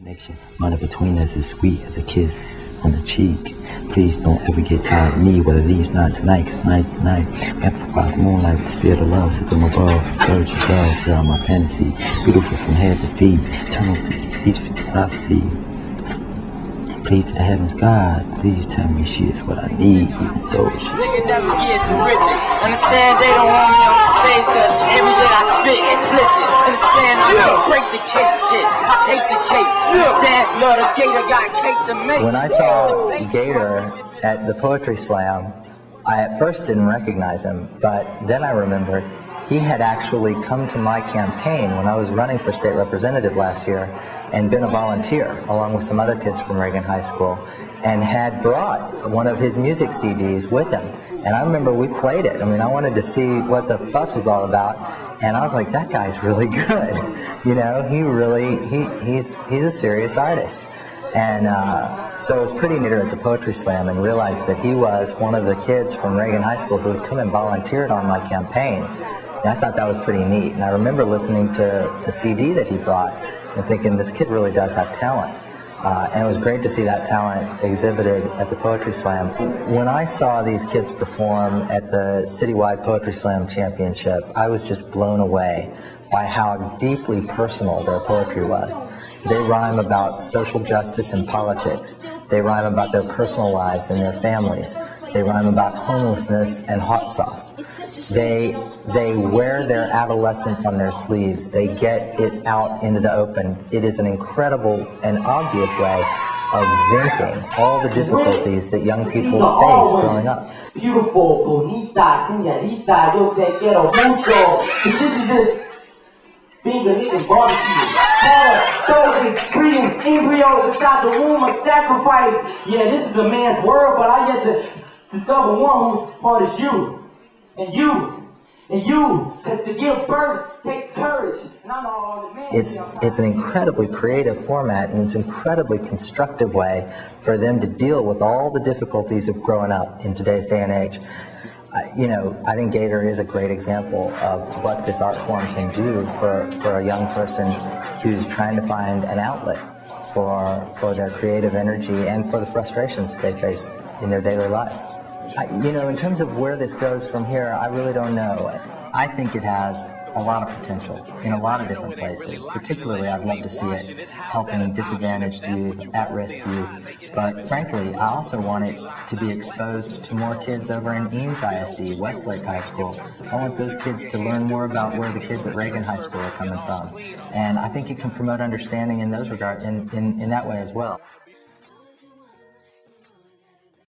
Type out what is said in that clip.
Connection running between us is sweet as a kiss on the cheek. Please don't ever get tired of me, but at least not tonight, cause night to night. Amplifies moonlight, the spirit of love, sipping above. Surge of love, you're my fantasy. Beautiful from head to feet, eternal peace, each what I see. Please to heaven's God, please tell me she is what I need, even though she Nigga never gets horrific. Understand they don't want me on the stage cause everything I spit explicit. Understand I don't break the cake shit. I take the cake. Understand love the gator got cake to make. When I saw Gator at the Poetry Slam, I at first didn't recognize him, but then I remembered he had actually come to my campaign when I was running for state representative last year and been a volunteer along with some other kids from Reagan High School and had brought one of his music CDs with him. And I remember we played it. I mean, I wanted to see what the fuss was all about, and I was like, that guy's really good. You know, he's a serious artist. And so it was pretty neat at the Poetry Slam and realized that he was one of the kids from Reagan High School who had come and volunteered on my campaign. And I thought that was pretty neat. And I remember listening to the CD that he brought and thinking, this kid really does have talent. And it was great to see that talent exhibited at the Poetry Slam. When I saw these kids perform at the Citywide Poetry Slam Championship, I was just blown away by how deeply personal their poetry was. They rhyme about social justice and politics. They rhyme about their personal lives and their families. They rhyme about homelessness and hot sauce. They wear their adolescence on their sleeves. They get it out into the open. It is an incredible and obvious way of venting all the difficulties that young people face growing up. Beautiful, bonita, señorita, yo te quiero mucho. This is just being a nigga barbecue. Hard, soldiers, breeding embryos inside the womb of sacrifice. Yeah, this is a man's world, but I yet to discover one whose part is you. And you, because to give birth takes courage. And I know all the men. It's an incredibly creative format, and it's an incredibly constructive way for them to deal with all the difficulties of growing up in today's day and age. You know, I think Gator is a great example of what this art form can do for a young person who's trying to find an outlet for their creative energy and for the frustrations that they face in their daily lives. You know, in terms of where this goes from here, I really don't know. I think it has a lot of potential in a lot of different places. Particularly, I'd love to see it helping disadvantaged youth, at-risk youth. But frankly, I also want it to be exposed to more kids over in Eanes ISD, Westlake High School. I want those kids to learn more about where the kids at Reagan High School are coming from. And I think it can promote understanding in those regards, in that way as well.